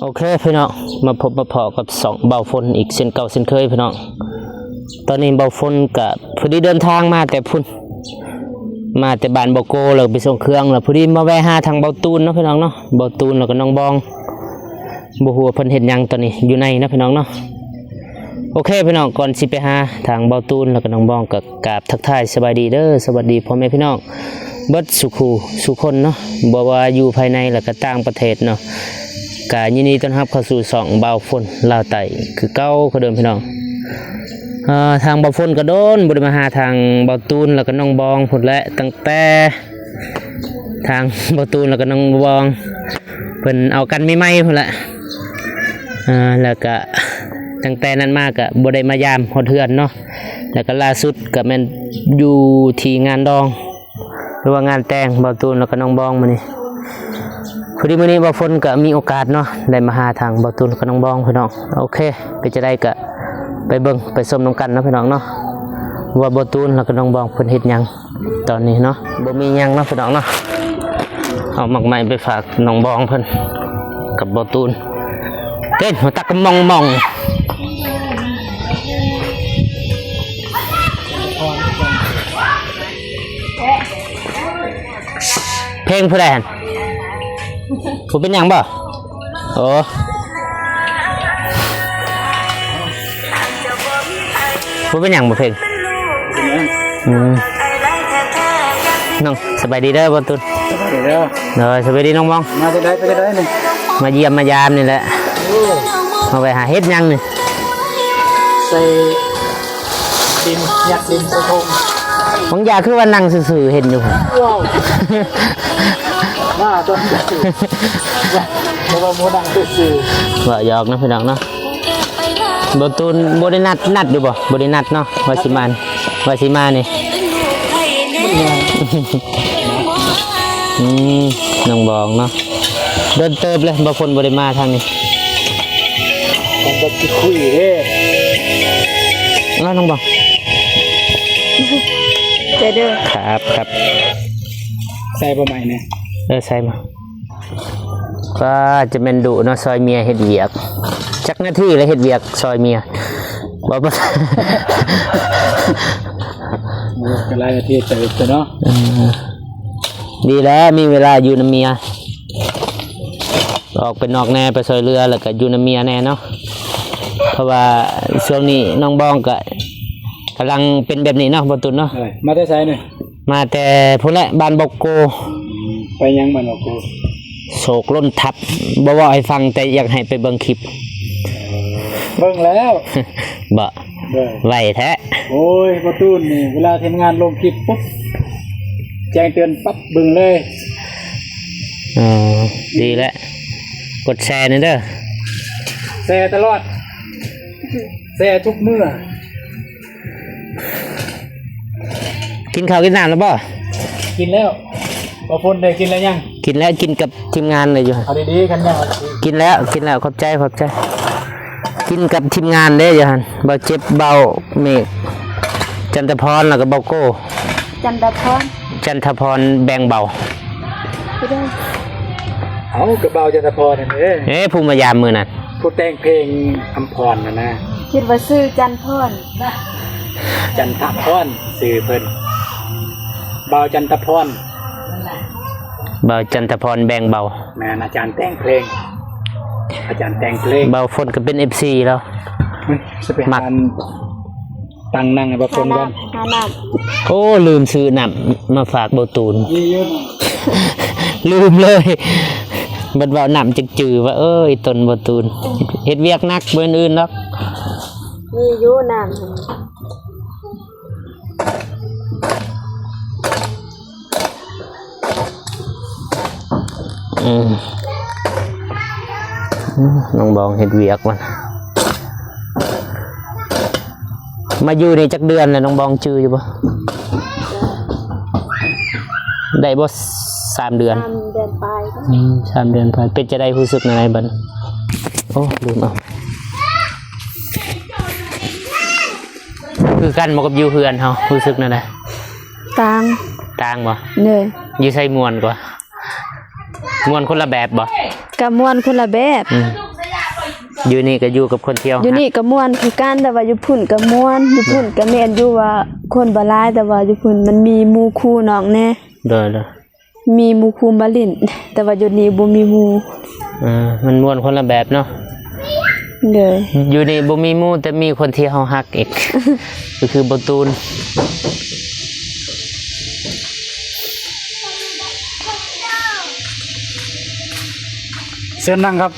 โอเคพี่น้องมาพบมาพอกับ2เบาฝนอีกเส้นเก่าเส้นเคยพี่น้องตอนนี้เบาฝนกับพอดีเดินทางมาแต่พุ่นมาแต่บ้านเบาโกแล้วไปส่งเครื่องแล้วพอดีมาแวะหาทางเบาตูนเนาะพี่น้องเนาะเบาตูนแล้วก็น้องบองบ่ฮู้ว่าเพิ่นเฮ็ดหยังตอนนี้อยู่ในนะพี่น้องเนาะโอเคพี่น้องก่อนสิไปหาทางเบาตูนแล้วก็น้องบองก็กราบทักทายสบายดีเด้อสวัสดีพ่อแม่พี่น้องเบิดสุคนเนาะบ่ว่าอยู่ภายในแล้วก็ต่างประเทศเนาะกายินดีต้อนรับเข้าสู่2เบาฝนลาวไต่คือเก่าคือเดิมพี่น้องทางเบาฝนก็โดนบ่ได้มาหาทางเบาตูนแล้วก็น้องบองพุ่นแหละตั้งแต่ทางเบาตูนแล้วก็น้องบองเพิ่นเอากันใหม่ๆพุ่นแหละแล้วก็ตั้งแต่นั้นมาก็บ่ได้มายามฮอดเฮือนเนาะแล้วก็ล่าสุดก็แม่นอยู่ที่งานดองหรือว่างานแต่งเบาตูนแล้วก็น้องบองมื้อนี้พอดีมื้อนี้เบาฝนก็มีโอกาสเนาะได้มาหาทางเบาตูนกับน้องบองพี่น้องโอเคไปจะได้ก็ไปเบิ่งไปชมน้ำกันเนาะพี่น้องเนาะว่าเบาตูนแล้วก็น้องบองเพิ่นเฮ็ดหยังตอนนี้เนาะบ่มีหยังเนาะพี่น้องเนาะเอาหมักไม้ไปฝากน้องบองเพิ่นกับเบาตูนเต้นหัวตากมองเพลงผู้ใดหั่นผู้เป็นหยังบ่โอ้ผู้เป็นหยังบ่เพลงน้องสบายดีเด้อบ่ตุนสบายดีเด้อสบายดีน้องมองมาจะได้ไปจะได้นี่มาเยี่ยมมายามนี่แหละมาไปหาเฮ็ดหยังนี่ใส่ดินยัดดินใส่ทงบางอย่างคือว่านั่งซื่อๆเห็นอยู่ว้าวมาจนซื่อแล้วว่าโมดังซื่อว่าหยอกนะพี่น้องเนาะบ่ตูนบ่ได้นัดอยู่บ่ได้นัดเนาะว่าสิมานี่น้องบองเนาะเดินเติบเลยบางคนบ่ได้มาทางนี้มันจะคุยเด้แล้วน้องบองเด้อครับใส่ประมาณนี้ใส่มาก็จะเป็นดุเนาะซอยเมียเฮ็ดเวียกจักหน้าที่เลยเฮ็ดเวียกซอยเมียบ่ก็หลายนาทีเติบเนาะดีแล้วมีเวลาอยู่น้ำเมียออกไปนอกแน่ไปซอยเรือแล้วก็อยู่น้ำเมียแน่เนาะเพราะว่าช่วงนี้น้องบองก็กำลังเป็นแบบนี้เนาะบ่ตุนเนาะมาแต่ไสนี่มาแต่พุ่นแหละบ้านบกโกไปยังบ้านบกโกโศกล้นทับบ่ว่าให้ฟังแต่อยากให้ไปเบิ่งคลิปเบิ่งแล้วบ่ไหวแท้โอ้ยบ่ตูนนี่เวลาทำงานลงคลิปปุ๊บแจ้งเตือนปั๊บเบิ่งเลยดีแล้วกดแชร์นี่เด้อแชร์ตลอดแชร์ทุกมื้อกินข้าวกินน้ำแล้วบ่กินแล้วบ่ฝนได้กินแล้วยังกินแล้วกินกับทีมงานเลยอยู่เอาดีๆกันยังกินแล้วขอบใจกินกับทีมงานเด้อยู่หั่นเบาเจ็บเบาเมฆจันทพรแล้วก็เบาโก้จันทพรแบ่งเบาเอากระเบาจันทพรนั่นเด้ผู้มายามมื้อนั้นผู้แต่งเพลงอำพรนะคิดว่าชื่อจันพรจันทพรชื่อเพิ่นเบาจันทพรเบาจันทพรแบ่งเบาแม่อาจารย์แต่งเพลงเบาฝนก็เป็น FC แล้วมักตั้งนั่งให้เบาฝนก่อนโอ้ลืมซื้อน้ำมาฝากเบาตูนลืมเลยบัดว่าน้ำจึกจือว่าต้นเบาตูนเฮ็ดเวียกนักเบิ่นอื่นเนาะมีอยู่น้ำน้องบองเฮ็ดเวียกมันมาอยู่ในจักเดือนแล้วน้องบองจืออยู่บ่ได้บ่3 เดือนไป3 เดือนไปเป็นจะได้รู้สึกยังไงบัดโอ้ลืมเอาคือกันบ่กับอยู่เฮือนเฮารู้สึกนั่นแหละต่างบ่เด้ออยู่ใส่ม่วนกว่า ม่วนคนละแบบบ่กะม่วนคนละแบบ อยู่นี่ก็อยู่กับคนเที่ยว อยู่นี่ก็ม่วนคือกันแต่ว่าอยู่พุ่นก็ม่วนอยู่พุ่นก็แม่นอยู่ว่าคนบ่หลายแต่ว่าอยู่พุ่นมันมีหมู่คู่น้องแน่ เด้อ มีหมู่คู่มาเล่นแต่ว่าอยู่นี่บ่มีหมู่ มันม่วนคนละแบบเนาะ เลย อยู่นี่บ่มีหมู่แต่มีคนที่เฮาฮักอีก ก็คือบ่ตูน เชิญนั่งครับ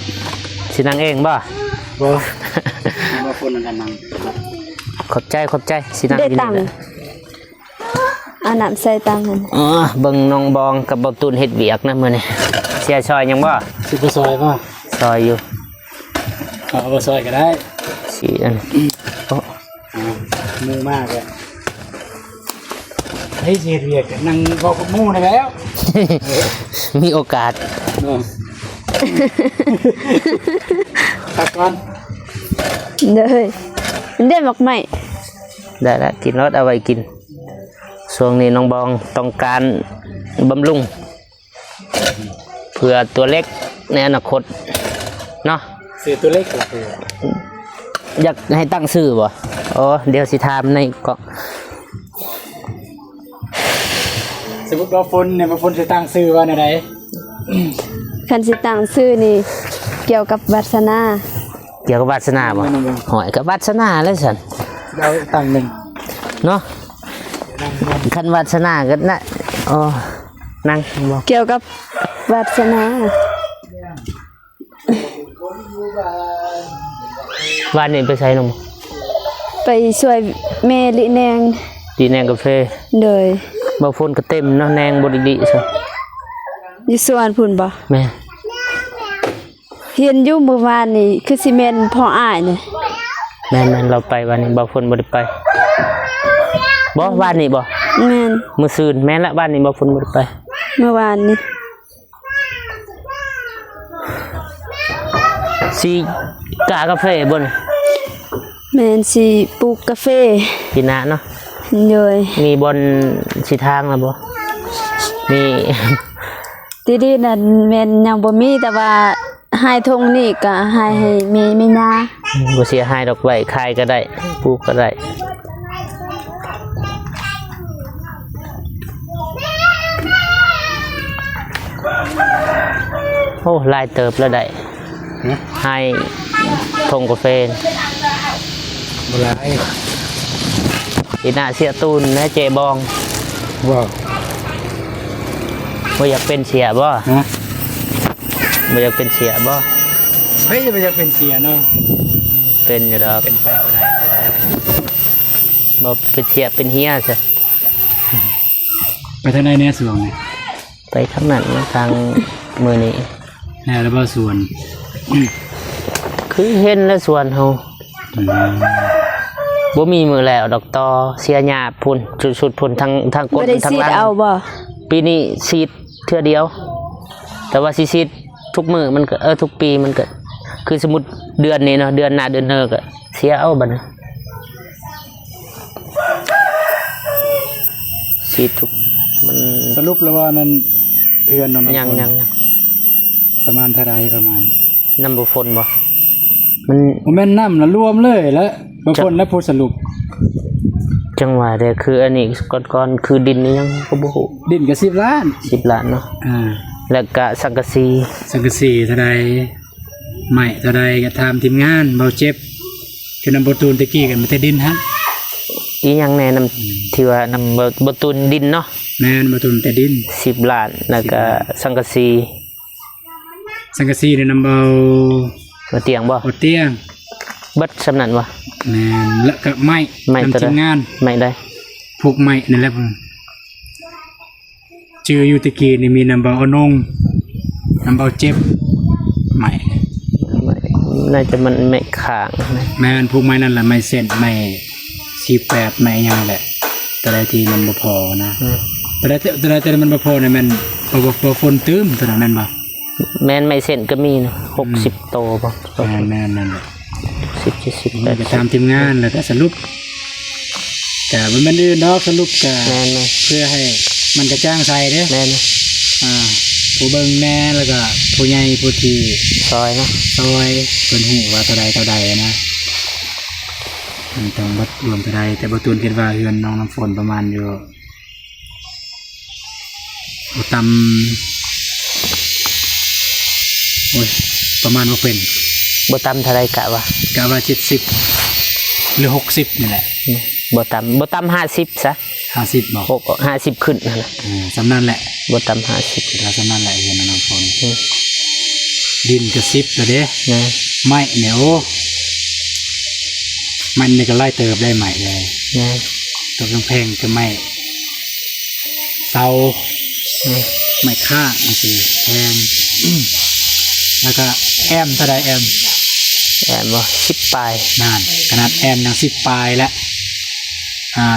สินั่งเองบ่ บ่มาคนนั้นนั่ง ขอบใจสินั่ง ได้ อยู่ ตัง นี่ ค์อันนั้นใส่ตังค์นั่น เบิ่งน้องบองกับบ่ตูนเฮ็ดเวียกนะมื้อนี้เสียซอยยังบ่ สิไปซอยป่ะ ซอยอยู่ เอาไปซอยก็ได้ สิอันโอ้ มือมากเลยเฮ้ยเสียเรียกนั่งบอกกับหมู่ได้แล้ว มีโอกาส ตักก่อน เลยมันได้หมกไหม ได้แล้วกินรสเอาไว้กินช่วงนี้น้องบองต้องการบำรุงเพื่อตัวเล็กในอนาคตเนาะ ซื้อตัวเล็กก็คือ อยากให้ตั้งชื่อบ่อ๋อเดี๋ยวสิถามในเกาะ สมมุติว่าฝนเนี่ยมาฝนสิตั้งชื่อว่าไหน คันสิตังชื่อนี่เกี่ยวกับวาสนา เกี่ยวกับวาสนาบ่หอยกับวาสนาเลยสัน เราตั้งหนึ่ง เนาะคันวาสนาก็น่ะอ๋อนั่งบ่ เกี่ยวกับวาสนา บ้านนี้ไปใส่นม ไปช่วยแม่ลิแนง ดีแนงกาแฟ เลย บ่ฝนก็เต็มเนาะแนงบ่ดีๆซะ อยู่สวนพุ่นบ่ แม่ เห็นอยู่เมื่อวานนี่คือสิแม่นพ่ออ้ายนี่ แม่นเราไปวันนี้บ่ฝนบ่ได้ไปบ่บ้านนี้บ่ แม่น มื้อซืนแม่นละบ้านนี้บ่ฝนบ่ได้ไป เมื่อวานนี่ สิกากาแฟบ่นี่ แม่นสิปลูกกาแฟ ปีหน้าเนาะ เลย มีบนสิทางแล้วบ่มี ดีๆนั่นแม่นยังบ่มีแต่ว่าให้ทงนี่ก็ให้มีไม่นา บ่เสียหายดอกไว้ขายก็ได้ปลูกก็ได้โอ้ลายเติบแล้วได้ให้ทงกาแฟ โบราณ อีหน้าเสียตูนนะเจบอง ว้าว บ่อยากเป็นเสียบ่ นะ บ่อยากเป็นเสียบ่ เฮ้ยมันจะเป็นเสียเนาะ เป็นอยู่ดอก เป็นไปบ่ได้ บ่เป็นเสียเป็นเฮียซะ ไปทางไหนเนี่ยสวนเนี่ย ไปทางนั้นทางมื้อนี้ แน่แล้วบ่สวน คือเห็นแล้วส่วนเฮา อืม บ่มีมือแล้วดอกตอเสียหญ้าพุ่นสุดๆพุ่นทางก้ บ่ น ได้ ทาง ซีด หลัง เอาบ่ ปีนี้ซีดเทื่อเดียว แต่ว่าสิซีดทุกมื้อมันก็ทุกปีมันก็คือสมมุติเดือนนี้เนาะเดือนหน้าเดือนเฮอก็เสียเอาบัดนี้ซีดทุกมัน สรุปแล้วว่านั้นเรือนน้อง ยัง ประมาณเท่าไหร่ประมาณ น้ำบ่ฝนบ่มัน ผมแม่นน้ำนะรวมเลยแล้วบางคนแล้วพูดสรุป จังหวะเด้คืออันนี้ก่อนๆคือดินนี่ยังก็บ่ฮู้ ดินกับ10 ล้าน 10 ล้านเนาะ แล้วก็สังกะสี สังกะสีเท่าใดใหม่เท่าใดก็ทำทีมงานเบาเจ็บคือนำโปรตูนตะกี้กันมาแต่ดินฮะ อีหยังแนะนำที่ว่านำบ่ตุนดินเนาะ แม่นโปรตูนแต่ดิน 10 ล้านแล้วก็สังกะสี สังกะสีเนี่ยนำเบา บ่เตียงบ่ เอาเตียง เบิดสำนั้นบ่ แม่นแล้วก็ไม้ ไม้ตัว นำทีมงาน ไม่ได้ ผูกไม้นั่นแหละผมเจออยู่ตะกี้นี่มีนำเบาเอานงนำเบาเจ็บไม้ น่าจะมันไม่ค้างนะ แม่นผูกไม้นั่นแหละไม้เส้นไม้48ไม้หยังแหละแต่ละทีมันบ่พอนะแต่มันบ่พอเนี่ยมันบ่ฝนตื้มตัวนั้นแม่นบ่ แม่นไม่เส้นก็มีนะ60โตบ่ แม่นนั่นแหละ 10 70 ไปตามทีมงานแล้วก็สรุปแต่มันอื่นดอกสรุปก็ แม่น เพื่อให้มันกระจ่างใสเด้อ แม่น ผู้เบิ่งแน่แล้วก็ผู้ใหญ่ผู้ที่ ซอยเนาะ ซอยเพิ่นฮู้ว่าเท่าใดนะมันต้องบัดรวมเท่าใดแต่บ่ตูนคิดว่าเฮือนน้องน้ำฝนประมาณอยู่บ่ต่ำโอ้ยประมาณบ่เป็น บ่ต่ำเท่าไรกะวะ กะว่า70หรือ60นี่แหละ บ่ต่ำ50ซะ 50บ่ 50ขึ้นนั่นแหละ สำนั้นแหละ บ่ต่ำ50 เราสำนั้นแหละเฮือนน้องน้ำฝนดินก็10แล้วเด้ นะ ไม้เนี่ยโอ้มันนี่ก็ไล่เติบได้ใหม่เลย นะ ตัวแพงๆก็ไม่เสาไม่ค่าอันสิแพง แล้วก็แอมเท่าไรแอม แอบบ่10ปลาย นานขนาดแอมยัง10 ปลายแล้ว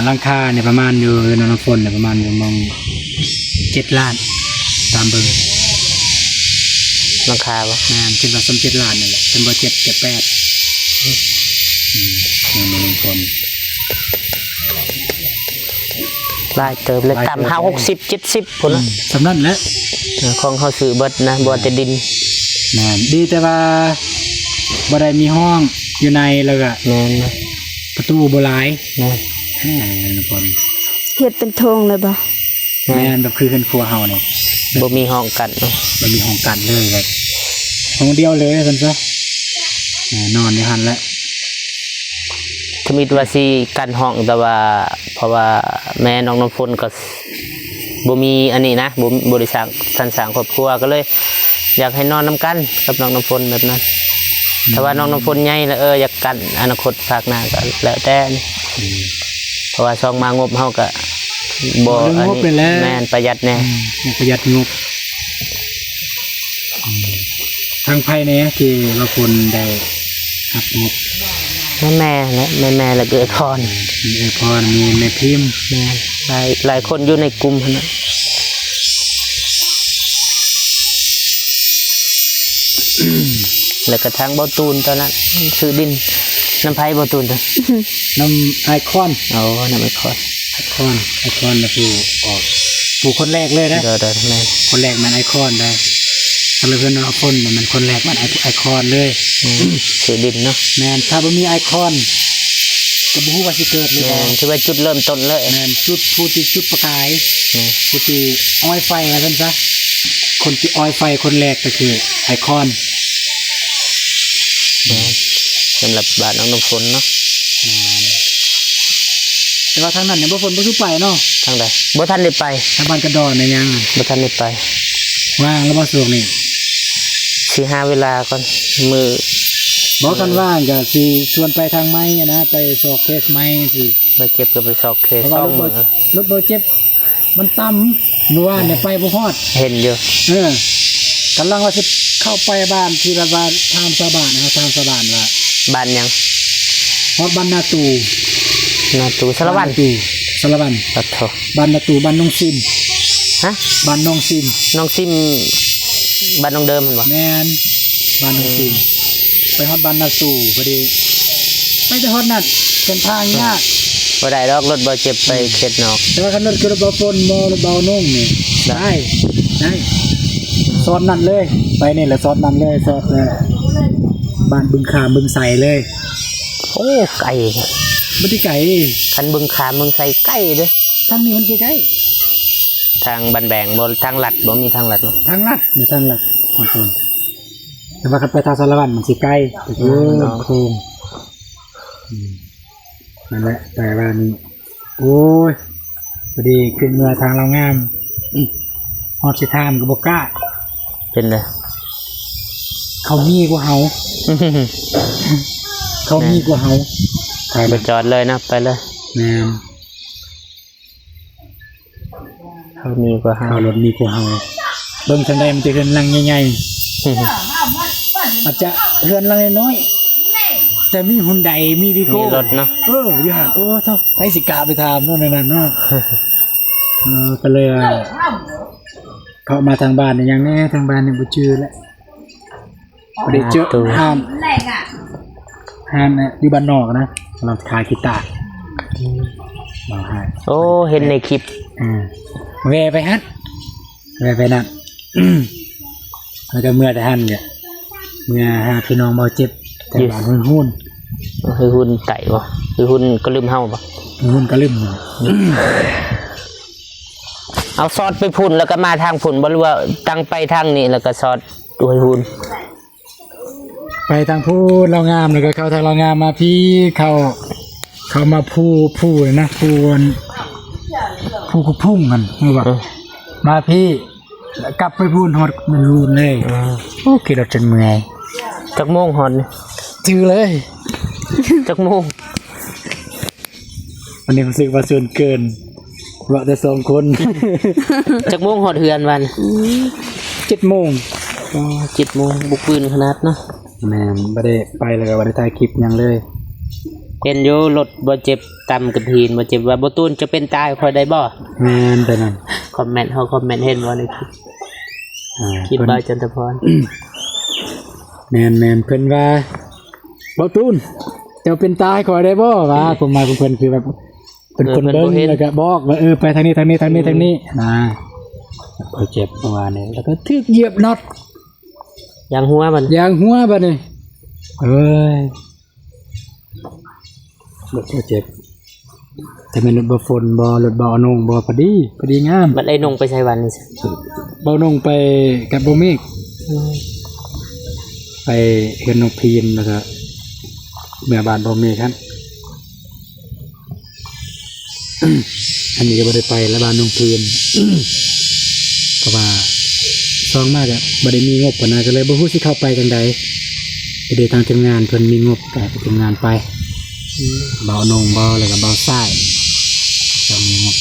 ราคาเนี่ยประมาณอยู่นนทฝนเนี่ยประมาณอยู่มอง7 ล้านตามเบิ่ง ราคาบ่ งานคิดว่าสม7 ล้านนี่แหละเป็นบ่7 8นนทฝน หลายเติบเลยต่ำ60 70พุ่นละ สำนั้นแหละ ของเฮาซื้อเบิดนะบ่แต่ดิน แม่นดีแต่ว่าบ่ได้มีห้องอยู่ในแล้วก็ แม่นนะ ประตูบ่หลาย แม่น ทุกคน เฮ็ดเป็นธงเลยบ่ แม่นแบบคือเฮือนครัวเฮาเนี่ย บ่มีห้องกันเนาะ บ่มีห้องกันเลยแบบห้องเดียวเลยซั่นซะนอนอยู่หั่นแหละ ถ้ามีว่าสิกันห้องแต่ว่าเพราะว่าแม่น้องน้ำฝนก็บ่มีอันนี้นะบ่ได้สร้างสร้างครอบครัวก็เลย อยากให้นอนนํกันกับน้องน้ำฝนแบบนั้นถ้าว่าน้องน้ำฝนใหญ่แล้วอยากกันอนาคตภาคหน้าก็แล้วแต่นี่เพราะว่าช่องมางบเฮาก็บ่อันนี้แม่นประหยัดแน่ ประหยัดงบทางภายในที่ว่าคนได้หักงบ แม่และแม่แล้วก็ไอ้คอน มีไอพรมีแม่พิมพ์ แม่หลายคนอยู่ในกลุ่มหั่นน่ะแล้วก็ทางเบาตูนตอนนั้นซื้อดินน้ำไผ่เบาตูนจ้ะ น้ำไอคอน เอาน้ำไอ้คอน ไอคอนนะผู้ออกผู้คนแรกเลยนะ เดี๋ยวแม่น คนแรกมันไอคอนได้ถ้าเราเพื่อนเอาคนเนี่ยมันคนแรกมันไอคอนเลย ซื้อดินเนาะ แมนถ้าบ่มีไอคอนก็บ่ฮู้ว่าสิเกิดหรือ แม่ บ่ นถือว่าจุดเริ่มต้นเลย แมนจุดผู้ที่จุดประกายผู้ที่อ้อยไฟว่าซั่นซะคนที่อ้อยไฟคนแรกก็คือไอคอน สำหรับบ้านน้องน้ำฝนเนาะ แต่ว่าทางนั้นเนี่ยบ่ฝนบ่ทุไปเนาะ ทางใดบ่ทันได้ไป ทางบ้านกระดอนเนี่ยยัง บ่ทันได้ไป ว่างแล้วบ่สะดวกนี่ สิหาเวลาก่อนมือ บ่กันว่างก็สิชวนไปทางไม้นะไปสอบเคสไม้สิ ไปเก็บก็ไปซอกเค เพราะ ซ่ ว่า อ รง ถ มื บ่ อ รถบ่เจ็บมันต่ำเมื่อวานเนี่ยไปบ่ฮอด เห็นอยู่ กำลังว่าสิเข้าไปบ้านที่ระบาดทามสาบานนะครับทามสาบานว่า บ้านยัง ฮอดบ้านนาตู นาตูสารวัตร ตูสารวัน ปัดโถ บ้านนาตูบ้านน้องซิม ฮะ บ้านน้องซิม น้องซิมบ้านน้องเดิมมันบ่ แม่นบ้านน้องซิมไปฮอดบ้านนาตูพอดีไปแต่ฮอดนั่นเส้นทางยาก บ่ได้ดอกรถบ่เจ็บไปเขตนอก แต่ว่าคันรถกระบะฝนมอรถเบานุ่งนี่ได้ซอดนั่นเลยไปนี่แหละซอดนั่นเลยซอดเลยบ้านบึงขามบึงใสเลย โอ้ไก่ บ่ได้ไกล คันบึงขามเมืองไสไก่เด้อ ทางนี้มันใกล้ ทางบันแบงบ่ทางลัดบ่มีทางลัดเนาะ ๆทางลัดนี่ทางลัดทางโค้งแต่ว่าคันไปทางสารวัตรมันสิใกล้โค้งนั่นแหละแต่ว่านี่โอ้ยพอดีขึ้นเมื่อทางเรางามฮอดสิทามก็บ่กล้า เป็นเลย เขามีกว่าเฮาเขามีกว่าเฮาถ่าย ไป แบบ จอดเลยนะไปเลย แม่น เขามีกว่าห้า ข่าวรถมีกว่าเฮาเบิ่งทันใดมันจะเฮือนหลังใหญ่ๆอาจจะเฮือนหลังน้อยๆแต่มีหุ่นใดมีวิโก้ มีรถเนาะ อยู่ห่างเท่าไปสิกาไปถามโน่นนั่นเนาะก็เลยเข้ามาทางบ้านเนี่ยยังแน่ทางบ้านเนี่ยบ่ชื่อแล้วบ่ได้เจอห้านเนี่ยอยู่บ้านนอกนะเราขายกีตาร์มาให้ โอ้เห็นในคลิป แวะไปฮั่นแวะไปนั่นแล้วก็เมื่อแต่ฮั่นเนี่ย เมื่อหาพี่น้องบ่เจ็บแต่บ้านหุ้น คือหุ่นไก่บ่คือหุ่นก็ลืมเฮาบ่ หุ้นก็ลืม เอาซอสไปพุ่นแล้วก็มาทางพุ่นบ่รู้ว่าตั้งไปทางนี้แล้วก็ซอสด้วยหุ่น ไปทางผู้เรางามแล้วก็เข้าทางเรางามมาพี่เข้ามาผู้เลยนะผู้พุ่งกันคือว่ามาพี่แล้วกลับไปพูนฮอดมันรูนเลยโอ้คิดเราจนเมื่อย จักโมงฮอดนี่ จือเลย จักโมง วันนี้รู้สึกว่าส่วนเกินว่าแต่2 คน จักโมงฮอดเฮือนวัน 7 โมง อ๋อ7โมงบุกปืนขนาดเนาะ แม่นบ่ได้ไปแล้วก็บ่ได้ถ่ายคลิปหยังเลย เห็นอยู่รถบ่เจ็บต่ำกับทีนบ่เจ็บว่าบ่ตูนจะเป็นตายค่อยได้บ่ แม่นไปนั่น คอมเมนต์เห็นบ่ในคลิปคิด เพิ่น บ่จันทพร แม่นเพิ่นว่าบ่ตูนเจ้าเป็นตายขอได้บ่ว่าผมมาเพิ่นคือแบบเป็นคนเบิ่งแล้วก็บอกว่าไปทางนี้นะเจ็บประมาณนี้แล้วก็ทึกเหยียบน็อต ยางหัวมัน ยางหัวบัดนี้เอ้ยรถเจ็บแต่เป็นรถบ่ฝนบ่รถบ่อนงบ่พอดีงาม บัดไอ้นงไปใช้วันนี่สิ บ่อนงไปกับบ่เมฆไปเฮ็ดนกพีนแล้วก็เมื่อบ้านบ่เมฆครับ อันนี้ก็บ่ได้ไปแล้วบ้านนงพีนเพราะว่าซองมากอะบ่ได้มีงบปานนั้นก็เลยบ่ฮู้สิเข้าไปจังใดไปได้ทางทีมงานเพิ่นมีงบก็ไปทีมงานไปเบานงเบาแล้วก็เบาซ้ายจะมีงบ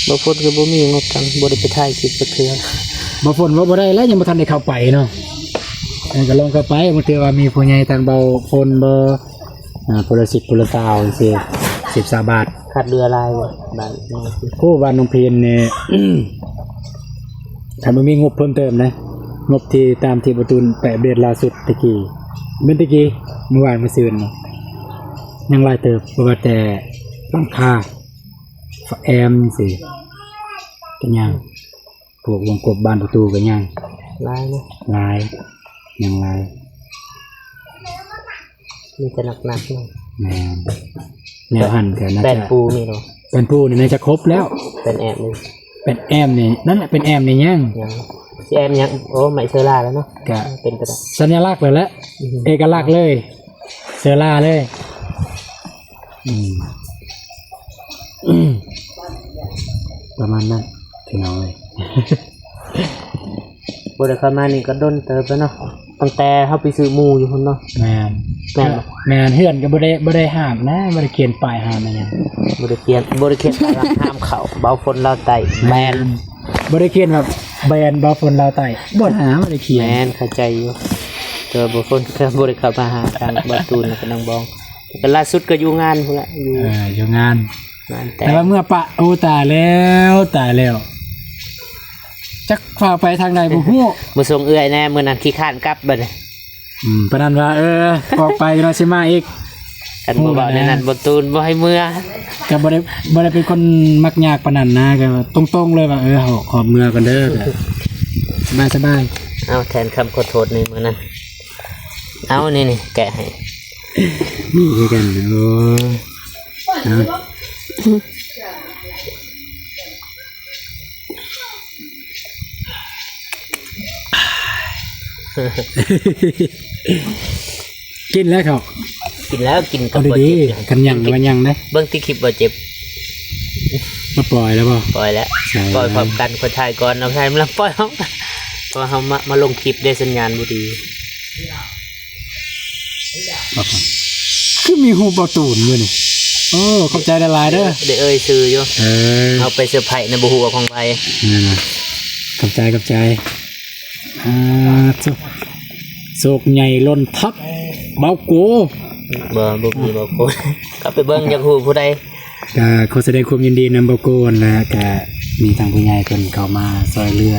บ่พูดก็บ่มีงบกันบ่ได้ไปถ่ายคลิปจักเทื่อ บ่ฝนบ่ได้แล้วยังบ่ทันได้เข้าไปเนาะก็ลองเข้าไปบางทีว่ามีผู้ใหญ่ทางเบาฝนบ่ผู้ละ10ผู้ละ20จังซี่10 บาท ขาดเรือลายบ่บ้าน โอ้บ้านนงพีนนี่ ถ้ามันมีงบเพิ่มเติมนะงบที่ตามที่ประตูนแปะเบียดล่าสุดตะกี้เมื่อวานมาซื้อนี่ยังหลายเติบเพราะว่าแต่หลังคาแอมสิกันยังพวกวงกบบ้านประตูกันยัง ลายนะ ลายยังลาย มีแต่หนักๆเนาะ แนวหันกันนะ แปดปูนี่เนาะ เป็นปูนี่น่าจะครบแล้ว เป็นแอบนี่ เป็นแอมนี่นั่นแหละเป็นแอมนี่ยัง ยังสิแอมยังโอ้ไม่เซอร่าแล้วเนาะ กะ เป็นไปได้ สัญลักษณ์เลยแหละเอกลักษณ์เลยเซอร่าเลยประมาณนั้นพี่น้องเลย บ่ได้เข้ามานี่ก็ดนเติบแล้วเนาะตั้งแต่เฮาไปซื้อหมูอยู่พุ่นเนาะ แม่น แม่นบ่ แม่นเฮือนก็บ่ได้ห้ามนะบ่ได้เขียนป้ายห้ามอะไรหยัง บ่ได้เขียนห้ามเข้าเบาฝนเราไต่แมน บ่ได้เขียนแบบแบนบ่ฝนลาวใต้บ่หาบ่ได้เขียน แมนเข้าใจอยู่เจอบ่ฝนก็บ่ได้เข้ามาหาทางบ้านตูนกับนางบองแต่ล่าสุดก็อยู่งานพุ่นละอยู่ อยู่งาน งานแต่ แต่ว่าเมื่อปะโอ้ตายแล้วจักพาไปทางใดบ่ฮู้ มื้อส่งเอื้อยแน่มื้อนั้นขี้ข้านกลับบัดนี้ ปานนั้นว่าออกไปเนาะสิมาอีก กันบ่บอกในนั้นบ่ตูนบ่ให้เมื่อ ก็บ่ได้เป็นคนมักยากปานนั้นนะก็ตรงๆเลยว่าขอเมื่อกันเด้อสบาย เอาแทนคำขอโทษในมื้อนั้นเอานี่แกะให้ นี่คือกันโอ้กินแล้วเขา กินแล้วกินกั เอา บบ่ ดี เจ็บ ๆกันยังมันยังนะ เบิ่งที่คลิปบ่เจ็บ มาปล่อยแล้วป่ะ ปล่อยแล้ว ใช่ ปล่อยพร้อมกันคนถ่ายก่อนเอาถ่ายมาปล่อยพร้อมกันเพราะเฮามาลงคลิปได้สัญญาณบ่ดี คือมีหูประตูนอยู่นี่โอ้ขอบใจหลายๆเด้อ ได้เอ่ยชื่ออยู่ เอา เอาไปเซอร์ไพรส์ในบ่ฮู้ว่าของไผ นี่นะขอบใจโศกใหญ่ล้นทับเบาโก บ่มีบ่คน ก็ไปเบิ่งอยากฮู้ผู้ใด ก็ขอแสดงความยินดีนำเบาโกนและก็มีทางผู้ใหญ่เพิ่นเข้ามาซอยเรือ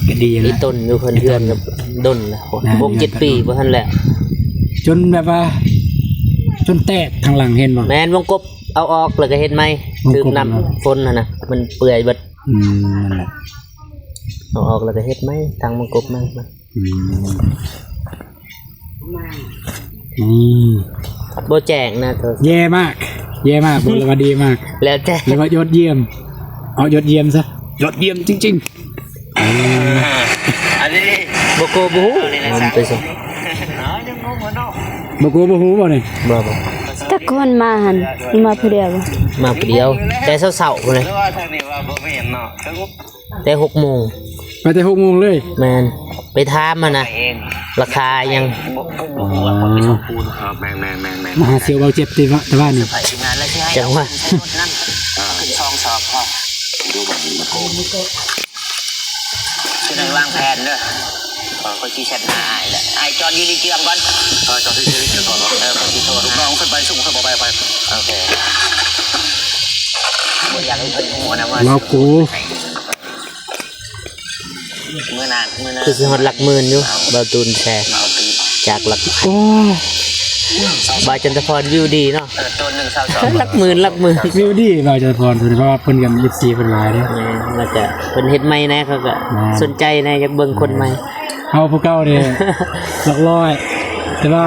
ก็ดี มี แล้ว ต้นอยู่เพิ่นเฮือนกับดนละ6-7 ปีบ่ทันแหละ จนแบบว่า จนแตกทางหลังเห็นบ่ แม่นวงกบเอาออกแล้วก็เฮ็ดใหม่ วงกบ ดื่มน้ำฝนน่ะนะมันเปื่อยเบิด นั่นแหละ เอาออกแล้วก็เฮ็ดใหม่ทางวงกบมัน แ อืม โบแจงนะเธอ แย่มากบอกเลยว่าดีมาก แล้วแต่ เรียกว่ายอดเยี่ยมเอายอดเยี่ยมซะยอดเยี่ยมจริง อันนี้ โบโกบูมันไปสิ ๆบอกว่าบ่ฮู้บ่นี่ บ่บ่ ตะคนมาหันมาผู้เดียวบ่ มาผู้เดียว แต่เช้าๆเลย หรือว่าทางนี้ว่าบ่เห็นเนาะทั้ง แต่6 โมง ไปแต่6 โมงเลย แมนไปถามมันนะ เอง ราคายัง อ๋อ ปูนครับแม่ มหาเสียวเบาเจ็บตีแต่ว่านี่ ไปทีมงานแล้วที่ให้ จังว่า นั่นขึ้นช่องสอบพ่อดูแบบนี้โกมจะได้วางแผนเด้อก็ชี้แชทหาไอ้แหละไอ้จอนยูดีเจือมก่อนจอนยูดีเจือมก่อนที่โทรน้องขึ้นไปสุ่มขึ้นไปโอเคบ่อยากให้เพิ่นหัวนะว่า เรากู มื้อนาน คือสิฮอดหลักหมื่นอยู่เบาตูนแชร์ เอาตี จากหลัก โอ้ บายจันทพรวิวดีเนาะ ตัวหนึ่งสาวสอง หลักหมื่น วิวดีเราจะพรเพราะว่าเพิ่นกัน24เพิ่นหลายเด้อ แม่นน่าจะเป็นเฮ็ดใหม่แน่เขาก็สนใจแน่อยากเบิ่งคนใหม่ เฮาผู้เก่าเด้หลักร้อยแต่ว่า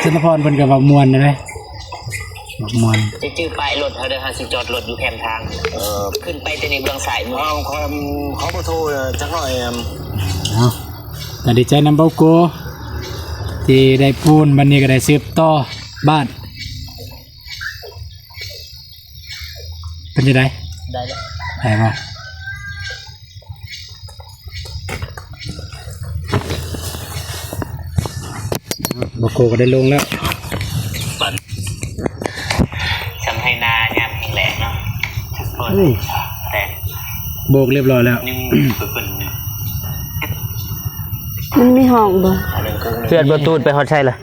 จันทพรเพิ่นก็ว่ามวนได้ไหมม่วน จะจื้อป้ายรถเขาเด้อฮะสิจอดรถอยู่แคมทางขึ้นไปแต่ในเบื้องสายมือเขาบ่โทรจักหน่อย เอาแต่ดีใจนำเบาโกที่ได้ปูนบัดนี้ก็ได้สืบต่อบ้านเป็นจังได๋ ได้แล้ว ได้บ่เบาโกก็ได้ลงแล้ว ทำให้นายามแข็งแรงเนาะแต่ โบกเรียบร้อยแล้ว ยังเป็น มันมีห้องบ่ เพื่อนประตูไปฮอดใช่ล่ะ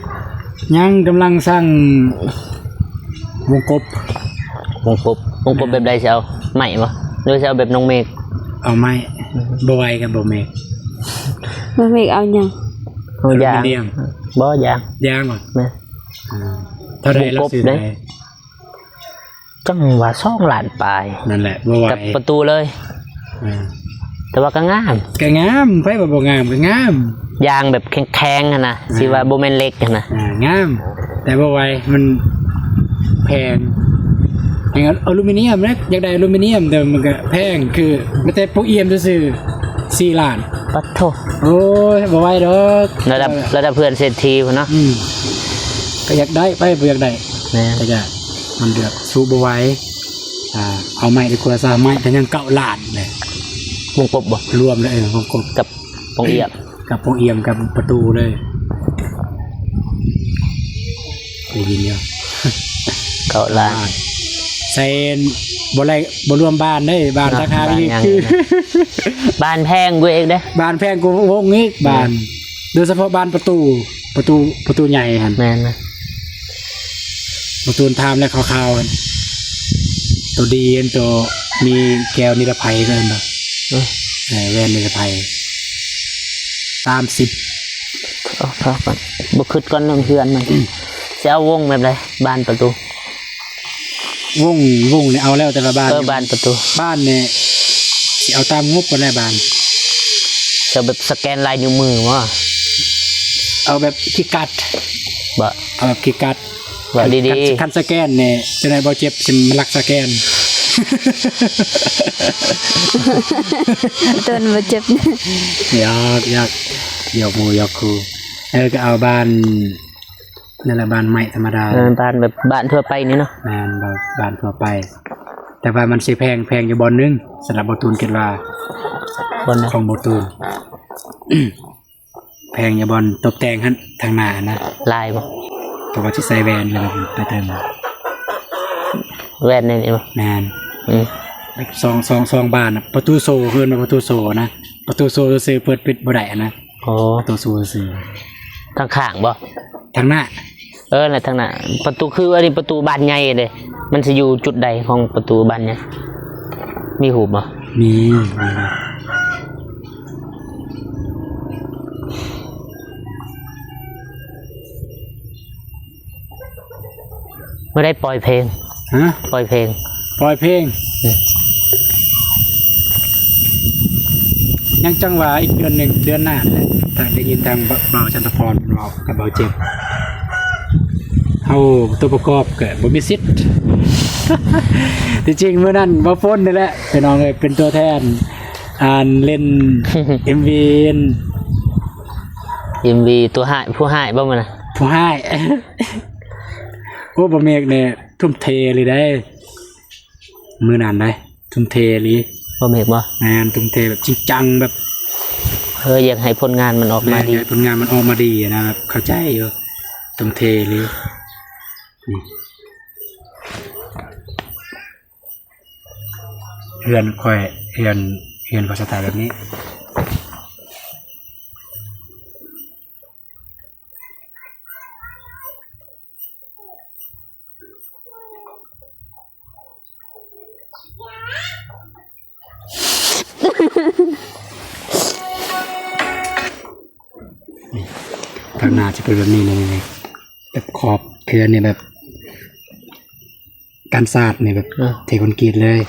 ยังกำลังสร้างวงกบ วงกบแบบใดสิเอาใหม่บ่หรือสิเอาแบบน้องเมฆ เอาไม้บ่ไหวกับบ่เมก มันมีเอาหยัง เอายาง เลี้ยง บ่ยาง ยางเหรอ แม่ เท่าไรเราซื้อได้ จังว่า2 ล้านปลาย นั่นแหละบ่ไหว กับประตูเลย อ่า แต่ว่าก็งาม ก็งามไผบ่งามก็งาม ยางแบบแข็งๆอะนะสิว่าบ่แม่นเล็กอะนะ งาม แต่บ่ไหวมันแพงอย่างอลูมิเนียมนะอยากได้อลูมิเนียมแต่มันก็แพงคือไม่แต่พวกเอี่ยมซื่อๆ4 ล้าน ปัดโท โอ้ยบ่ไหวดอก ระดับเพื่อนเศรษฐีพุ่นเนาะ ก็อยากได้ไปบ่อยากได้ แม่ แต่จะมันเดือดสู้บ่ไหวเอาไม้ดีกว่าซะไม้แต่ยัง9 ล้านเลยว งกบบ่ รวมเลยของกบ กับปองเอียบ กับพวกเอี่ยมกับประตูเลยได้ยินเยอะ เขาล้าน ใส่บ่ไรบ่รวมบ้านได้บ้านราคาอีกคือ บ้านแพงกูเองเด้ บ้านแพงกว่าวงนี้บ้านโดยเฉพาะบ้านประตูใหญ่หั่น แม่นนะ ประตูทามและขาวๆหั่นตัวดีอันตัวมีแก้วนิรภัยเพิ่นบ่แว่นนิรภัย30 เอาพอก่อนบ่คิดก่อนเรื่องเพื่อนมันสิเอาวงแบบใดบ้านประตู วงเนี่ยเอาแล้วแต่ละบ้าน บ้านประตู บ้านเนี่ยสิเอาตามงบบ่ได้บ้าน จะแบบสแกนลายนิ้วมือว่า เอาแบบขี้กัด บ่ เอาแบบขี้กัด บ่ดี คันสแกนเนี่ยจะได้บ่เจ็บสิมันลักสแกน ต้นบ่เจ็บ อยากหยอกหมูหยอกครูก็เอาบ้านนั่นแหละบ้านใหม่ธรรมดา บ้านแบบบ้านทั่วไปนี่เนาะ บ้านทั่วไป แต่ว่ามันสิแพงอยู่บ่อนนึงสำหรับบ่ตูนคิดว่า บนนะ ของบ่ตูน แพงอยู่บ่อนตกแต่งหั่นทางหน้านะ ลายบ่ เพราะว่าสิใส่แวนแล้วไปเติม แว่นนี่บ่ แม่น อืม ซองบ้านน่ะประตูโซเพิ่นว่าประตูโซนะประตูโซซื่อเปิดปิดบ่ได้นะ โอ้ ประตูโซซื่อ ทางข้างบ่ ทางหน้า น่ะทางหน้าประตูคืออันนี้ประตูบานใหญ่เด้มันสิอยู่จุดใดของประตูบานใหญ่มีหูบ่ มี ไม่ได้ปล่อยเพลง ฮะ ปล่อยเพลง ปล่อยเพลง ยังจังหวะอีกเดือนหนึ่งเดือนหน้าแหละทางได้ยินทางเบาชันทพรบอกกับเบาเจ็บเฮาตัวประกอบเกิดบ่มีสิทธิ์ ที่จริงเมื่อนั้นบ่ฟ้นนี่แหละพี่น้องเอ้ยเป็นตัวแทนเล่น MV MV ตัวหายผู้หายบ่มันน่ะ ผู้ให้ โอ้บ่เมกเนี่ยทุ่มเทเลยได้มื้อนั้นได้ทุ่มเทเลย บ่เมกบ่ งานทุ่มเทแบบจริงจังแบบ อยากให้ผลงานมันออกมาดี ผลงานมันออกมาดีนะครับเข้าใจอยู่ทุ่มเทเลยนี่เรียนค่อยเรียนภาษาไทยแบบนี้ทางหน้าจะเป็นแบบนี้เลยแบบขอบเขื่อนเนี่ยแบบการสาดเนี่ยแบบเทคอนกรีตเลย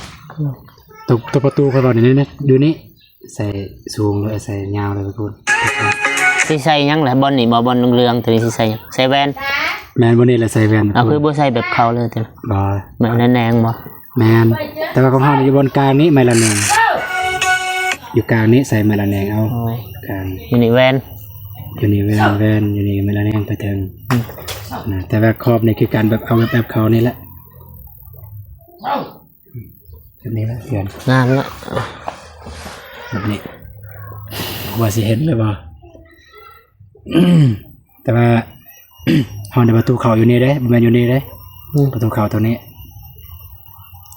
ตัวประตูเขาบอกนี่นะดูนี่ใส่สูงเลยใส่ยาวเลยทุกคน สิใส่หยังล่ะบอลนี่บ่บอลเหลืองๆตัวนี้สิใส่หยังใส่แว่น แมนบนนี้แหละใส่แว่น เอาคือบ่ใส่แบบเขาเลยติ บอ เหมือนแนงบ่ แมนแต่ว่าของเขาอยู่บนกลางนี้ไมละแนงอยู่กลางนี้ใส่ไมละแนงเอา โอ้ย กลาง อยู่นี่แว่น อยู่นี่แว่นอยู่นี่ไมละแนงไปถึงนะแต่ว่าครอบนี่คือการแบบเอาแบบเขานี่แหละแบบนี้ละเพื่อน งามละ แบบนี้ว่าสิเห็นเลยบ่ แต่ว่า ห้องในประตูเขาอยู่นี่เด้บ่แม่นอยู่นี่เด้ประตูเขาตัวนี้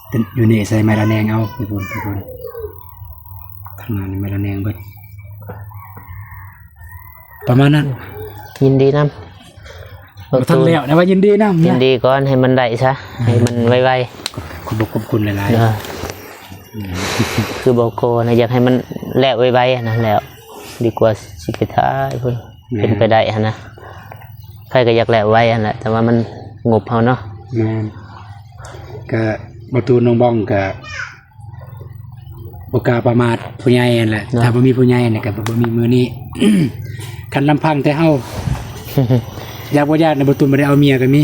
เป็นอยู่นี่ใส่ไม้ระแนงเอาไปบนข้างหน้านี่ไม้ระแนงเบิดประมาณนั้น ยินดีนำ บ่ทันแล้วนะว่ายินดีนำ ยินดีก่อนให้มันได้ซะให้มันไว ขอบคุณหลาย ๆคือบ่โกนะอยากให้มันแล้วไวๆนะแล้วดีกว่าสิไปท้ายพุ่นเป็นไปได้หั่นนะใครก็อยากแล้วไว้หั่นแหละแต่ว่ามันงบเฮาเนาะ ๆแม่นก็ประตูน้องบ้องก็บ่กล้าประมาทผู้ใหญ่นั่นแหละถ้าบ่มีผู้ใหญ่เนี่ยก็บ่มีมื้อนี้ คันลำพังแต่เฮา อยากบ่อยากในประตูบ่ได้เอาเมียก็มี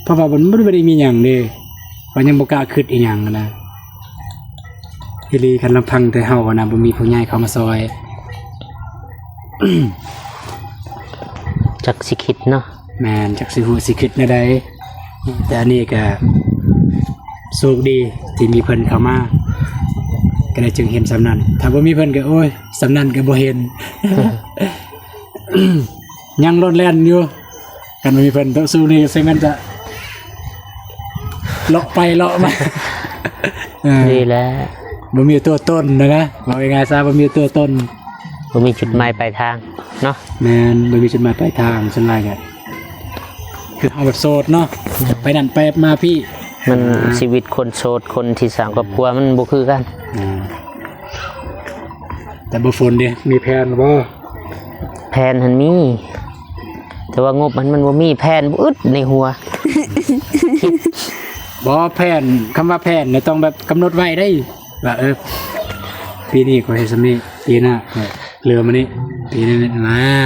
เพราะว่ามันบ่ได้มีหยังเด้ว่ายังบ่กล้าคิดอีหยังนะอีหลีคันลำพังแต่เฮาก็นะบ่มีผู้ใหญ่เข้ามาซอย จักสิคิดเนาะ แม่นจักสิฮู้สิคิดแนวใดแต่อันนี้ก็โชคดีที่มีเพิ่นเข้ามาก็ได้จึงเห็นสำนั้นถ้าบ่มีเพิ่นก็โอ้ยสำนั้นก็บ่เห็น ยังรถแล่นอยู่กันบ่มีเพิ่นต้องสู้นี่ซึ่งมันจะเลาะไปเลาะมา ดีแล้ว บ่มีตัวตนนะบอกง่ายๆซะบ่มีตัวตน บ่มีจุดหมายปลายทางเนาะ แม่นบ่มีจุดหมายปลายทางส่วนหลายก็คือเอาแบบโสดเนาะไปนั่นไปมาพี่ มันชีวิตคนโสดคนที่สร้างครอบครัวมันบ่คือกัน แต่บ่ฝนดิมีแผนบ่ แผนหันมีแต่ว่างบมันบ่มีแผนบ่อึดในหัว บ่แผนคำว่าแผนเนี่ยต้องแบบกำหนดไว้ได้ว่าปีนี้ก็เฮ็ดซำนี้ปีหน้าเรือมานี่ปีนี้นะ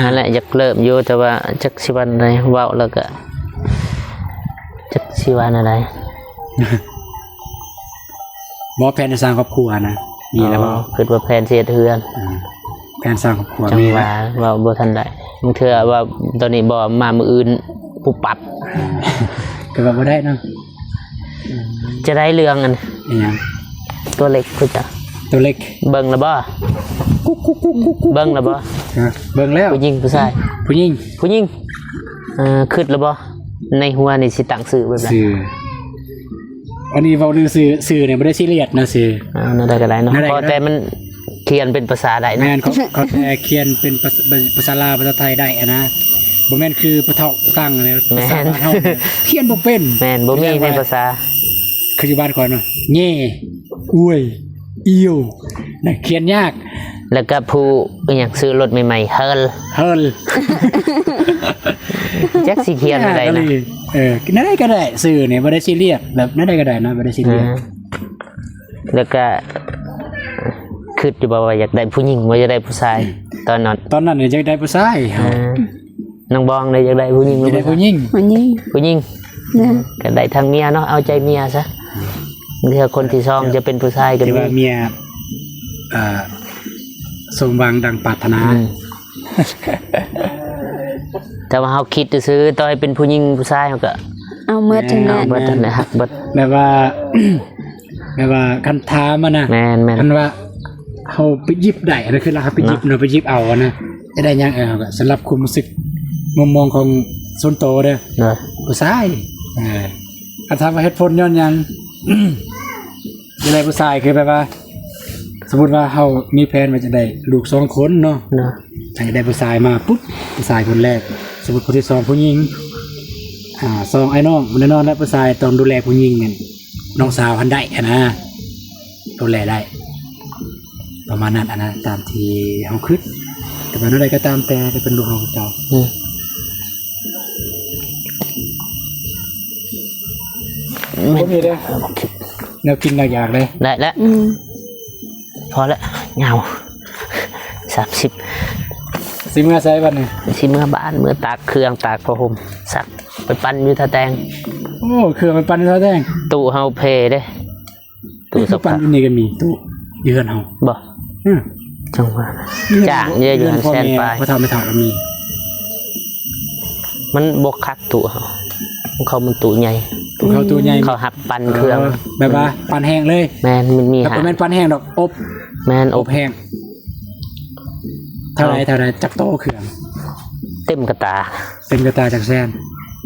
นั่นแหละอยากเริ่มอยู่แต่ว่าจักสิวันใดเว้าแล้วก็จักสิวันอะไร บ่แผนจะสร้างครอบครัวนะมีแล้วบ่ คิดว่าแผนสิเฮ็ดเฮือน แผนสร้างครอบครัว จัง มี ห แล้ว วะว่าบ่ทันได้บางเทื่อว่าตอนนี้บ่มามื้ออื่นปุ๊บปั๊บ ก็ว่าบ่ได้เนาะ จะได้เรื่องอัน อีหยัง ตัวเล็กพุ่นจ้ะ ตัวเล็ก เบิ่งแล้วบ่เบิ่งแล้วบ่ เบิ่งแล้ว ผู้หญิงผู้ชาย ผู้หญิง ผู้หญิงคิดแล้วบ่ในหัวนี่สิตั้งชื่อแบบใด สื่ออันนี้เว้าเรื่องสื่อเนี่ยบ่ได้ซีเรียสนะสื่อ นั่นได้ก็ได้เนาะ นั่นได้ก็ได้ พอแต่มันเขียนเป็นภาษาได้นะ แม่นเขาแต่เขียนเป็นภาษาลาวภาษาไทยได้อะนะบ่แม่นคือปะเทาะตั้งอะไรภาษาบ้านเฮาเนี่ยเขียนบ่เป็น แม่นบ่มีในภาษา คืออยู่บ้านก่อนเนาะแง่อุ้ยอิ่วน่ะเขียนยาก แล้วก็ผู้อหยังซื้อรถใหม่ๆเฮิล เฮิล จักสิเขียนอะไรนะ นั่นได้ก็ได้สื่อเนี่ยบ่ได้ซีเรียสแบบนั่นได้ก็ได้นะบ่ได้ซีเรียส แล้วก็ คิดอยู่บ่ว่าอยากได้ผู้หญิงบ่อยากได้ผู้ชายตอนนั้น เนี่ยอยากได้ผู้ชาย น้องบองเลยอยากได้ผู้หญิง อยากได้ผู้หญิง วันนี้ ผู้หญิง นะ ก็ได้ทางเมียเนาะเอาใจเมียซะบางทีคนที่สองจะเป็นผู้ชายก็ ที่ มี ว่าเมียสมหวังดังปรารถนา แต่ว่าเฮาคิดซื้อต่อให้เป็นผู้หญิงผู้ชายเฮาก็ เอาเมื่อจัง เอา นั้น เบิดนั่นแหละฮักเบิด แบบว่า แบบว่าคันถามมันนะ แม่น คันว่าเฮาไปหยิบได้อันนั้นคือเราไปหยิบเนาะไปหยิบเอานะจะได้ยังก็สำหรับความรู้สึกมุมมองของส่วนตัวเด้อ เนาะ ผู้ชายคันถามว่าเหตุผลย้อนหยัง จะได้ผู้ชายคือแบบว่า สมมุติว่าเฮามีแผนว่าจะได้ลูก2คนเนาะ เนาะ จะได้ผู้ชายมาปุ๊บผู้ชายคนแรก สมมุติคนที่2ผู้หญิง2ไอ้น้องแน่นอนแล้วผู้ชายต้องดูแลผู้หญิงเนี่ยน้องสาวหันได้อะนะดูแลได้ ประมาณนั้นอะนะตามที่เฮาคิดแต่ว่าอะไรก็ตามแต่จะเป็นลูกของเจ้า อืม บ่มีเด้อแนวกินหลายอย่างเลย ได้แล้ว พอแล้วเหงา30 สิเมื่อใช้บัดนี้ สิเมื่อบ้านเมื่อตากเครื่องตากผ้าห่มสักไปปั้นอยู่ท่าแตง โอ้เครื่องมันปั่นเท่าแดง ตู้เฮาเพเด้ตู้สัก ปั่ พั น ก อยู่นี่ก็มีตู้ยืนเฮา บ่จังหวะจ้างเยอะอยู่หันแสนปลาย บ่เท่าไม่เท่าก็มี มันบกคักตู้เขามันตู้ใหญ่ ตู้เขาตู้ใหญ่ เขาหับปั่นเครื่อง แบบว่าปั่นแห้งเลย แมนมันมี แต่ หา บ่แม่นปั่นแห้งดอกอบ แมนอ อ บบ แห้งเท่าไรจักโตเครื่อง เต็มกระตา เป็นกระตายจากแซน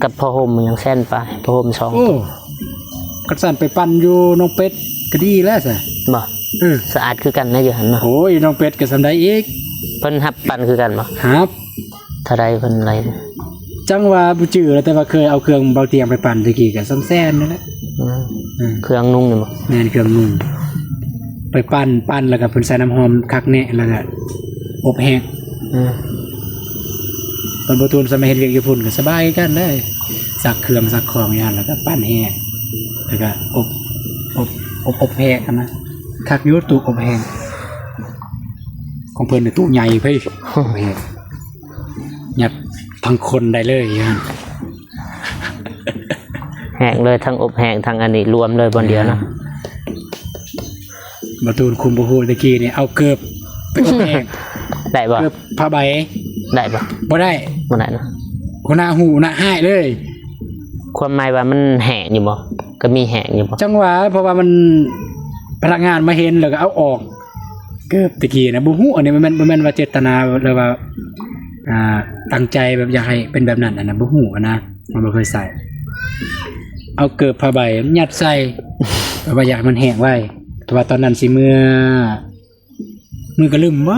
กับผ้าห่มยังแสนปลายผ้าห่ม2 โอ้กระสันไปปั่นอยู่น้องเป็ดก็ดีแล้วซะ บ่ สะอาดคือกันนะอยู่หันเนาะ โอ้ยน้องเป็ดก็สำได้อีก เพิ่นหับปั่นคือกันบ่ ครับ เท่าใดเพิ่นอะไร จังว่าบ่จื้อแล้วแต่ว่าเคยเอาเครื่องเบาเตียงไปปั่นตะกี้ก็ซ้ำแซนนั่นแหละ เครื่องนุ่งนี่บ่ แม่นเครื่องนุ่งไปปั่นแล้วก็เพิ่นใส่น้ำหอมคักแน่แล้วก็อบแห้ง ตอนบ่ตูนสมัยเฮ็ดเวียกญี่ปุ่นก็สบายกันเลยซักเครื่องซักของอย่างนั้นแล้วก็ปั่นแห้งแล้วก็อบแห้งกันนะคักอยู่ตู้อบแห้งของเพิ่นนี่ตู้ใหญ่เพิ่นอบแห้งยัดทั้งคนได้เลยอย่างนั้น แห้งเลยทั้งอบแห้งทั้งอันนี้รวมเลยบนเดียวเนาะ บ่ตูนคุมบ่ฮู้ตะกี้นี่เอาเกือบไปอบแห้ง ได้บ่ เกือบผ้าใบ ได้บ่ บ่ได้ บ่ได้เนาะ หัวหน้าหูหน้าห้ายเลย ความหมายว่ามันแห้งอยู่บ่ก็มีแห้งอยู่บ่ จังหวะเพราะว่ามันพนักงานมาเห็นแล้วก็เอาออกเกือบตะกี้นะบ่ฮู้อันนี้มันแม่นว่าเจตนาหรือว่าตั้งใจแบบอยากให้เป็นแบบนั้นนะบ่ฮู้นะมันบ่เคยใส่ เอาเกือบผ้าใบยัดใส่ เพราะว่าอยากให้มันแห้งไว้แต่ว่าตอนนั้นสิมือก็ลืมบ่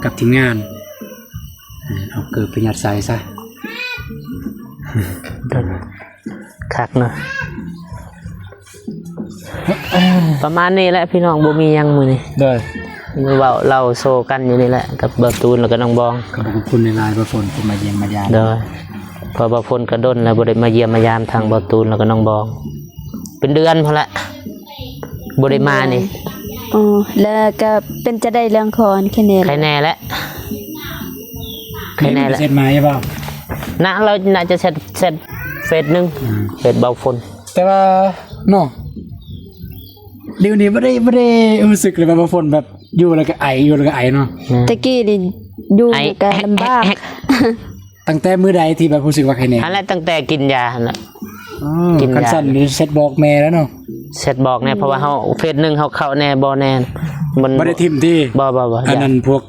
กับทีมงานเอาเกือบไปยัดใส่ซะ คักเนาะประมาณนี้แหละพี่น้องบ่มีหยังมื้อนี้ เด้อ เว้าเราโซกันอยู่นี่แหละกับเบิร์ตูนแล้วก็น้องบอง ขอบคุณในลายประฝนที่มาเยี่ยมมายาม เด้อพอบ่พ้นกระด้นแล้วบ่ได้มาเยี่ยมมายามทางเบิร์ตูนแล้วก็น้องบอง เป็นเดือนพอละบ่ได้มานี่ อ๋อแล้วก็เป็นจะได้เรื่องคอนแค่นี้ ใครแน่แล้วใครแน่แล้ว เสร็จมาใช่เปล่า นะเราน่าจะเสร็จเฟสหนึงเฟสเบาฝน แต่ว่าเนาะเดี๋ยวนี้ไม่ได้รู้สึกเลยว่าฝนแบบอยู่แล้วก็ไออยู่แล้วก็ไอเนาะ ตะกี้นี่อยู่ก็ลำบาก ตั้งแต่มื้อใดที่แบบรู้สึกว่าใครเนี่ย อันแรกตั้งแต่กินยาหั่นน่ะ กินยา คันสั่นนี่เซ็ตบอกแม่แล้วเนาะ เสร็จบอกแน่เพราะว่าเฮาเฟสหนึงเฮาเข้าแน่บ่แน่มัน บ่ได้ทิ่มที่ บ่ อันนั้นพวก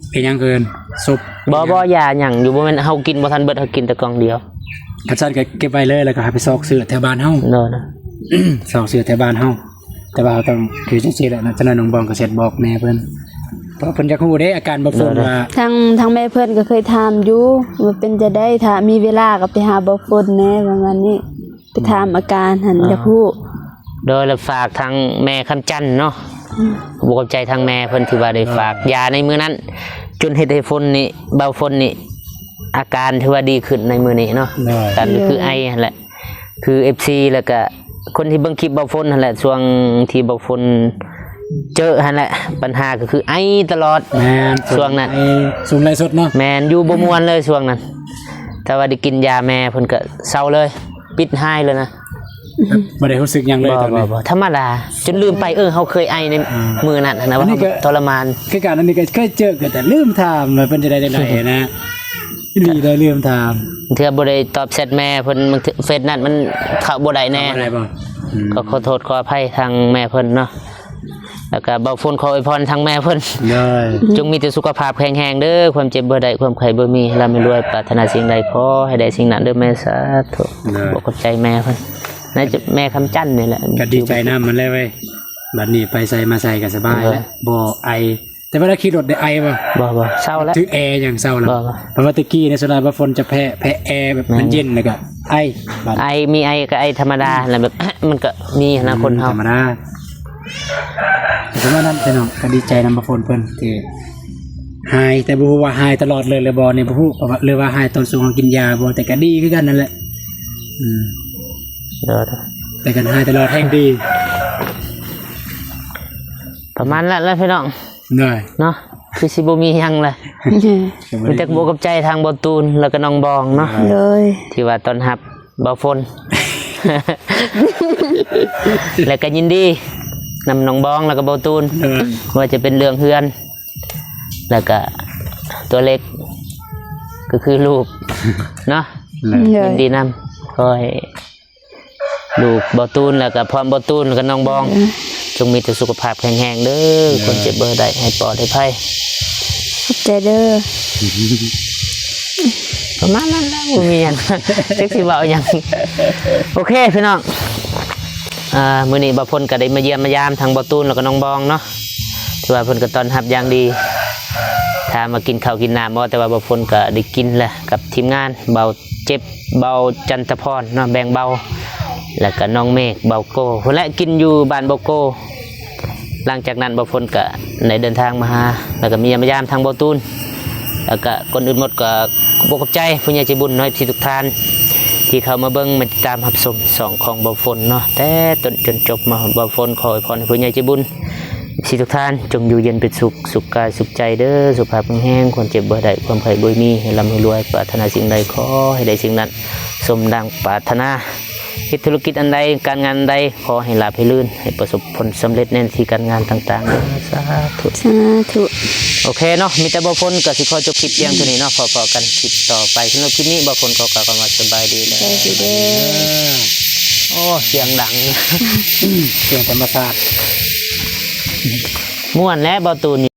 เป็นหยังเกินซุป บ่ยาหยังอยู่บ่แม่นเฮากินบ่ทันเบิดเฮากินแต่กล่องเดียว คันสั่นก็เก็บไว้เลยแล้วก็ให้ไปซอกเสื้อแถวบ้านเฮา เด้อนะ ซอกเสื้อแถวบ้านเฮาแต่ว่าเราต้องคือจังซี่แหละนะฉะนั้นน้องบองก็เซ็ตบอกแม่เพิ่นเพราะเพิ่นอยากรู้เด้อาการบ่ฝนว่า ทางแม่เพิ่นก็เคยถามอยู่ว่าเป็นจะได้ถ้ามีเวลาก็ไปหาบ่ฝนแน่ประมาณนี้ไปถามอาการหันอยากฮู้ โดยฝากทางแม่คำจันทน์เนาะบวกใจทางแม่เพิ่นที่ว่าได้ฝากยาในมื้อนั้น จนเฮ็ดให้ฝนนี่เบาฝนนี่อาการที่ว่าดีขึ้นในมื้อนี้เนาะ ได้ กันคือไอนั่นแหละ คือ FC แล้วก็คนที่เบิ่งคลิปเบาฝนนั่นแหละช่วงที่เบาฝน เจอหั่นแหละปัญหาก็คือไอตลอด แม่น ช่วงนั้น ไอ้สูงไรสดเนาะ แมนอยู่บ่ม่วนเลยช่วงนั้น แต่ว่าได้กินยาแม่เพิ่นก็เศร้าเลย ปิดให้เลยนะ บ่ได้รู้สึกหยังเลย บ่ ตอนนี้ บ่ธรรมดา จนลืมไปเฮาเคยไอในมือนั้นนะว่า อันนี้ก็ ทรมาน คือการอันนี้ก็เคยเจอกันแต่ลืมถามว่าเพิ่นจะได้ได้นะนี่ได้ลืมถาม เทื่อบ่ได้ตอบแชทแม่เพิ่นบางเทื่อเฟซนั้นมันเข้าบ่ได้แน่ อะไรบ่อืม ก็ขอโทษขออภัยทางแม่เพิ่นเนาะแล้วก็เบาฝนขออวยพรทางแม่เพิ่น เลย จงมีแต่สุขภาพแข็งแรงเด้อความเจ็บบ่ได้ความไข้บ่มีร่ำรวยปรารถนาสิ่งใดขอให้ได้สิ่งนั้นเด้อแม่สาธุบอกกับใจแม่เพิ่นน่าจะแม่คำจันนี่แหละ ก็ดีใจนำมันเลยเว้ยบัดนี้ไปใส่มาใส่ก็สบายแล้วบ่ไอ แต่เวลาขี่รถได้ไอบ่ บ่เศร้าแล้ว ถือแอร์อย่างเศร้าแล้ว บ่ เพราะว่าตะกี้ในสนามว่าฝนจะแพ้แอร์แบบมันเย็นแล้วก็ไอบัด ไอมีไอก็ไอธรรมดาแล้วแบบ มันก็มีนะคนเฮา ธรรมดาแต่ว่านั้นพี่น้องก็ดีใจนำบ่ฝนเพิ่นที่หายแต่บ่ฮู้ว่าหายตลอดเลยหรือบ่นี่บ่ฮู้เพราะว่าหรือว่าหายตอนสูงกินยาบ่แต่ก็ดีคือกันนั่นแหละอืม เด้อ แต่กันหายตลอดแห่งดี ประมาณนั้นแล้วพี่น้อง เหนื่อย เนาะคือสิบ่มีหยังเลยมีแต่บ่กับใจทางบ่ตูนแล้วก็น้องบองเนาะ เลย ที่ว่าตอนรับบ่ฝน แล้วก็ยินดีนำน้องบองแล้วก็บ่ตูน เหนื่อย ว่าจะเป็นเรื่องเฮือน แล้วก็ตัวเล็ก ก็คือลูก เนาะ เล ยิ ย นดีนำก็ให้ลูกบ่ตูนแล้วก็พร้อมบ่ตูนแล้วก็น้องบอง จงมีแต่สุขภาพแข็งแรงเด้อคนเจ็บเบอร์ได้ให้ปลอดให้ภัย ขอบใจเด้อ ประมาณนั้นแล้วบ่มีหยัง เจ็กสิเว้าหยังโอเคพี่น้องมื้อนี้บ่พ้นก็ได้มาเยี่ยมมายามทางบ่ตูนแล้วก็น้องบองเนาะที่ว่าเพิ่นก็ต้อนรับอย่างดีถ้ามากินข้าวกินน้ำบ่แต่ว่าบ่พ้นก็ได้กินแหละกับทีมงานเบาเจ็บเบาจันทพรเนาะแบ่งเบาแล้วก็น้องเมฆเบาโก้พุ่นแหละกินอยู่บ้านเบาโก้หลังจากนั้นบ่พ้นก็ได้เดินทางมาหาแล้วก็มีเยี่ยมมายามทางบ่ตูนแล้วก็คนอื่นหมดก็บ่ขอบใจผู้ใหญ่ใจบุญน้อยที่ทุกท่านที่เข้ามาเบิ่งมาติดตามรับชมสองของบ่ฝนเนาะแต่ต้นจนจบมาบ่ฝนขออวยพรให้ผู้ใหญ่ใจบุญที่ทุกท่านจงอยู่เย็นเป็นสุขสุขกายสุขใจเด้อสุขภาพแข็งแรงความเจ็บบ่ได้ความไข้บ่มีให้ร่ำให้รวยปรารถนาสิ่งใดขอให้ได้สิ่งนั้นสมดังปรารถนาคิดธุรกิจอันใดการงานใดขอให้ราบให้ลื่นให้ประสบผลสำเร็จในหน้าที่การงานต่างๆเด้อสาธุ สาธุ โอเคเนาะมีแต่บ่พ้นก็สิขอจบคลิปเพียงเท่านี้เนาะพอๆกันคลิปต่อไปสำหรับคลิปนี้บ่พ้นก็กล่าวคำว่าสบายดีแล้ว ใจสิเด้อ โอ้เสียงดัง เสียงธรรมศาสตร์ ม่วนและบ่ตูน